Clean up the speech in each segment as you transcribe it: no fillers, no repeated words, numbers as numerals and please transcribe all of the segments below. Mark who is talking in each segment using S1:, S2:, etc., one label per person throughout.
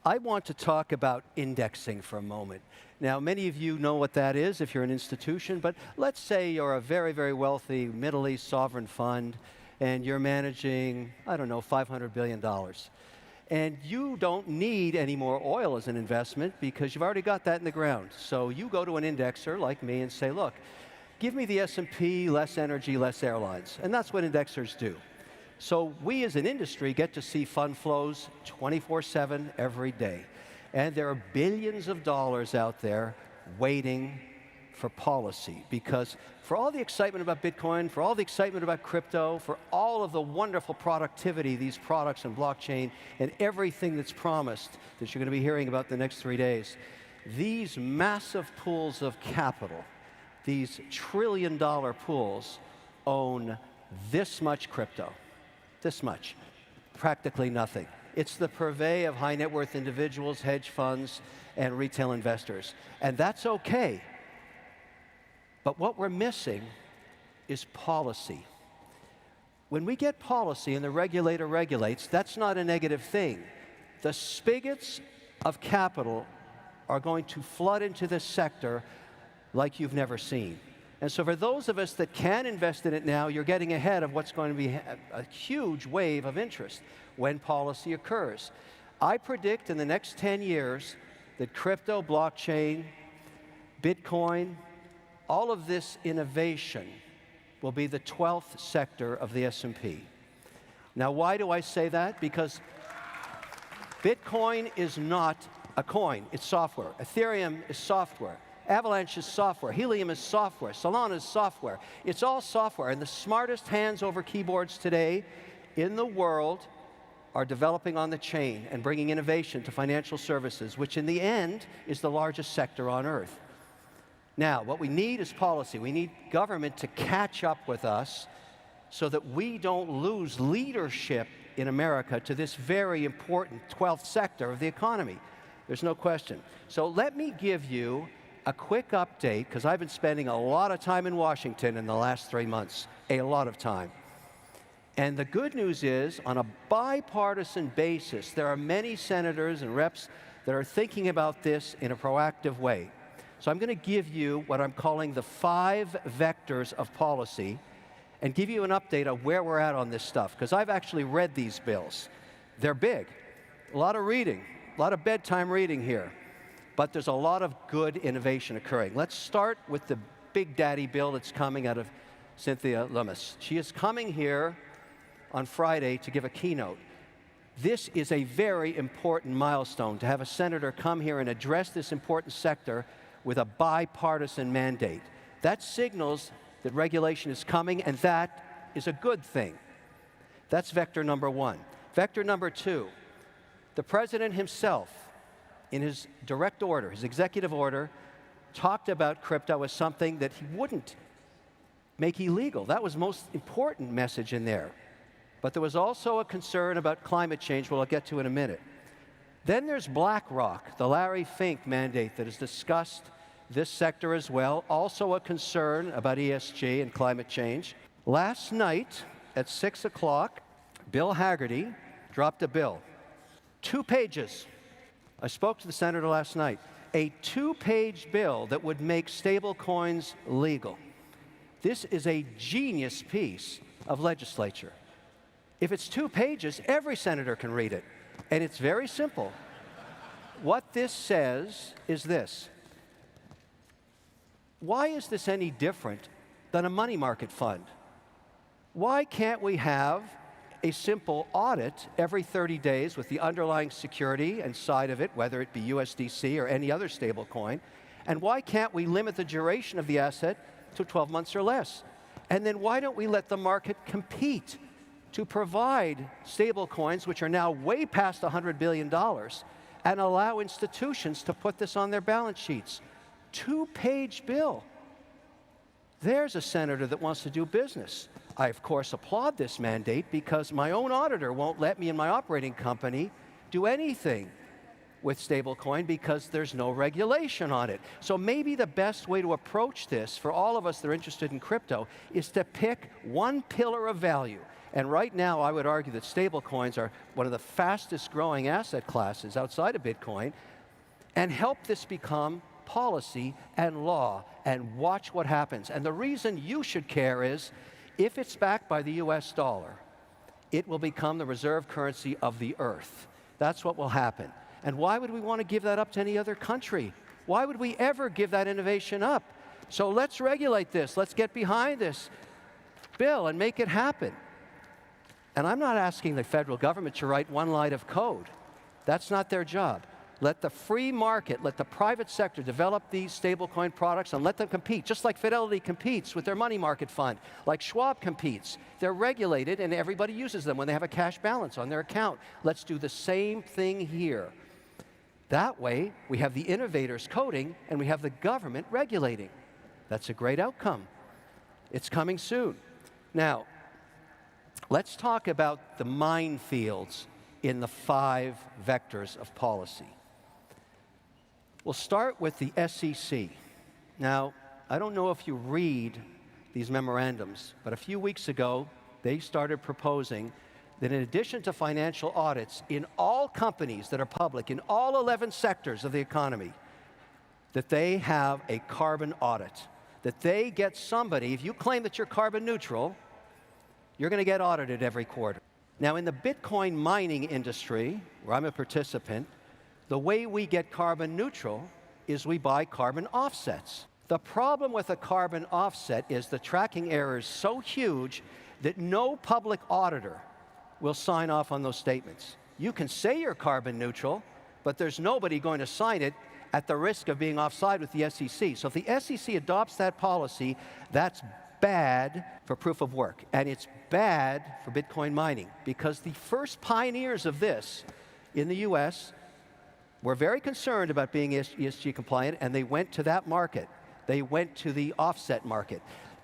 S1: I want to talk about indexing for a moment. Now, many of you know what that is if you're an institution, but let's say you're a very, very wealthy Middle East sovereign fund and you're managing, I don't know, $500 billion. And you don't need any more oil as an investment because you've already got that in the ground. So you go to an indexer like me and say, look, give me the S&P, less energy, less airlines. And that's what indexers do. So we as an industry get to see fund flows 24/7 every day. And there are billions of dollars out there waiting for policy, because for all the excitement about Bitcoin, for all the excitement about crypto, for all of the wonderful productivity, these products and blockchain, and everything that's promised that you're going to be hearing about the next 3 days, these massive pools of capital, these trillion-dollar pools, own this much crypto, this much, practically nothing. It's the purvey of high net worth individuals, hedge funds, and retail investors. And that's okay. But what we're missing is policy. When we get policy and the regulator regulates, that's not a negative thing. The spigots of capital are going to flood into this sector like you've never seen. And so for those of us that can invest in it now, you're getting ahead of what's going to be a huge wave of interest when policy occurs. I predict in the next 10 years that crypto, blockchain, Bitcoin, all of this innovation will be the 12th sector of the S&P. Now, why do I say that? Because Bitcoin is not a coin, it's software. Ethereum is software. Avalanche is software. Helium is software. Solana is software. It's all software. And the smartest hands over keyboards today in the world are developing on the chain and bringing innovation to financial services, which in the end is the largest sector on Earth. Now, what we need is policy. We need government to catch up with us so that we don't lose leadership in America to this very important 12th sector of the economy. There's no question. So let me give you a quick update, because I've been spending a lot of time in Washington in the last 3 months, a lot of time. And the good news is, on a bipartisan basis, there are many senators and reps that are thinking about this in a proactive way. So I'm going to give you what I'm calling the 5 vectors of policy and give you an update on where we're at on this stuff, because I've actually read these bills. They're big, a lot of reading, a lot of bedtime reading here. But there's a lot of good innovation occurring. Let's start with the big daddy bill that's coming out of Cynthia Lummis. She is coming here on Friday to give a keynote. This is a very important milestone, to have a senator come here and address this important sector with a bipartisan mandate. That signals that regulation is coming, and that is a good thing. That's vector number 1. Vector number 2, the president himself, in his direct order, his executive order, talked about crypto as something that he wouldn't make illegal. That was the most important message in there. But there was also a concern about climate change, which I'll get to in a minute. Then there's BlackRock, the Larry Fink mandate that has discussed this sector as well, also a concern about ESG and climate change. Last night at 6 o'clock, Bill Hagerty dropped a bill, 2 pages. I spoke to the senator last night. A 2-page bill that would make stable coins legal. This is a genius piece of legislature. If it's 2 pages, every senator can read it. And it's very simple. What this says is this. Why is this any different than a money market fund? Why can't we have a simple audit every 30 days with the underlying security and side of it, whether it be USDC or any other stable coin? And why can't we limit the duration of the asset to 12 months or less? And then why don't we let the market compete to provide stable coins, which are now way past $100 billion, and allow institutions to put this on their balance sheets? 2-page bill. There's a senator that wants to do business. I, of course, applaud this mandate because my own auditor won't let me and my operating company do anything with stablecoin because there's no regulation on it. So maybe the best way to approach this for all of us that are interested in crypto is to pick one pillar of value. And right now, I would argue that stablecoins are one of the fastest growing asset classes outside of Bitcoin, and help this become policy and law, and watch what happens. And the reason you should care is, if it's backed by the US dollar, it will become the reserve currency of the earth. That's what will happen. And why would we want to give that up to any other country? Why would we ever give that innovation up? So let's regulate this. Let's get behind this bill and make it happen. And I'm not asking the federal government to write one line of code. That's not their job. Let the free market, let the private sector develop these stablecoin products and let them compete, just like Fidelity competes with their money market fund, like Schwab competes. They're regulated and everybody uses them when they have a cash balance on their account. Let's do the same thing here. That way, we have the innovators coding and we have the government regulating. That's a great outcome. It's coming soon. Now, let's talk about the minefields in the 5 vectors of policy. We'll start with the SEC. Now, I don't know if you read these memorandums, but a few weeks ago, they started proposing that in addition to financial audits in all companies that are public, in all 11 sectors of the economy, that they have a carbon audit, that they get somebody, if you claim that you're carbon neutral, you're going to get audited every quarter. Now, in the Bitcoin mining industry, where I'm a participant, the way we get carbon neutral is we buy carbon offsets. The problem with a carbon offset is the tracking error is so huge that no public auditor will sign off on those statements. You can say you're carbon neutral, but there's nobody going to sign it at the risk of being offside with the SEC. So if the SEC adopts that policy, that's bad for proof of work, and it's bad for Bitcoin mining, because the first pioneers of this in the US were very concerned about being ESG compliant, and they went to that market. They went to the offset market.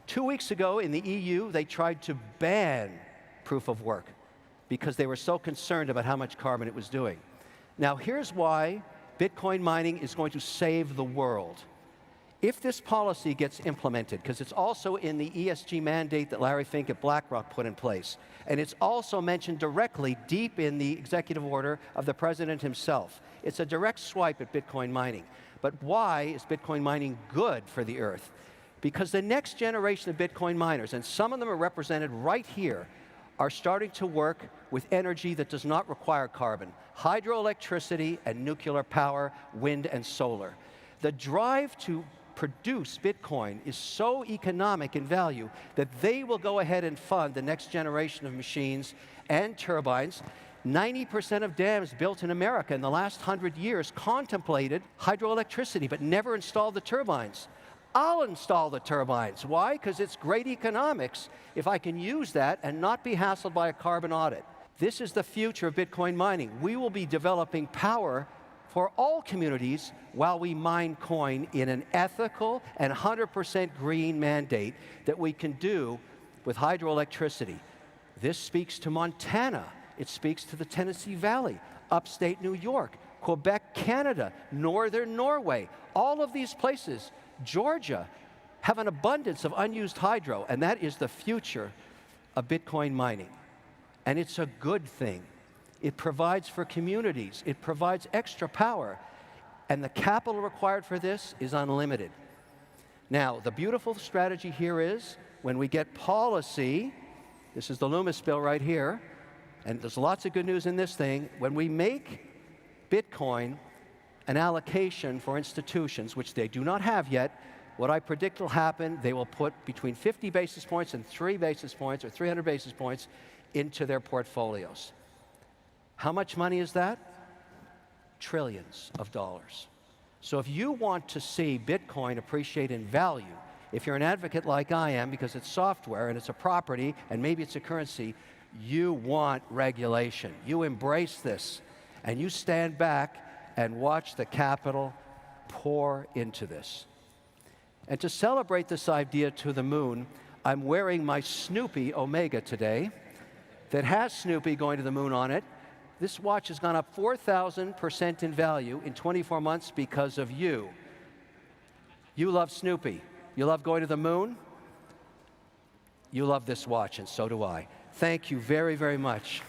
S1: 2 weeks ago in the EU, they tried to ban proof of work because they were so concerned about how much carbon it was doing. Now, here's why Bitcoin mining is going to save the world. If this policy gets implemented, because it's also in the ESG mandate that Larry Fink at BlackRock put in place, and it's also mentioned directly deep in the executive order of the president himself. It's a direct swipe at Bitcoin mining. But why is Bitcoin mining good for the earth? Because the next generation of Bitcoin miners, and some of them are represented right here, are starting to work with energy that does not require carbon. Hydroelectricity and nuclear power, wind and solar. The drive to produce Bitcoin is so economic in value that they will go ahead and fund the next generation of machines and turbines. 90% of dams built in America in the last 100 years contemplated hydroelectricity, but never installed the turbines. I'll install the turbines. Why? Because it's great economics if I can use that and not be hassled by a carbon audit. This is the future of Bitcoin mining. We will be developing power for all communities while we mine coin in an ethical and 100% green mandate that we can do with hydroelectricity. This speaks to Montana. It speaks to the Tennessee Valley, upstate New York, Quebec, Canada, northern Norway. All of these places, Georgia, have an abundance of unused hydro, and that is the future of Bitcoin mining. And it's a good thing. It provides for communities. It provides extra power. And the capital required for this is unlimited. Now, the beautiful strategy here is when we get policy, this is the Loomis bill right here, and there's lots of good news in this thing, when we make Bitcoin an allocation for institutions, which they do not have yet, what I predict will happen, they will put between 50 basis points and 3 basis points or 300 basis points into their portfolios. How much money is that? Trillions of dollars. So if you want to see Bitcoin appreciate in value, if you're an advocate like I am, because it's software and it's a property and maybe it's a currency, you want regulation. You embrace this and you stand back and watch the capital pour into this. And to celebrate this idea to the moon, I'm wearing my Snoopy Omega today that has Snoopy going to the moon on it. This watch has gone up 4,000% in value in 24 months because of you. You love Snoopy. You love going to the moon. You love this watch, and so do I. Thank you very, very much.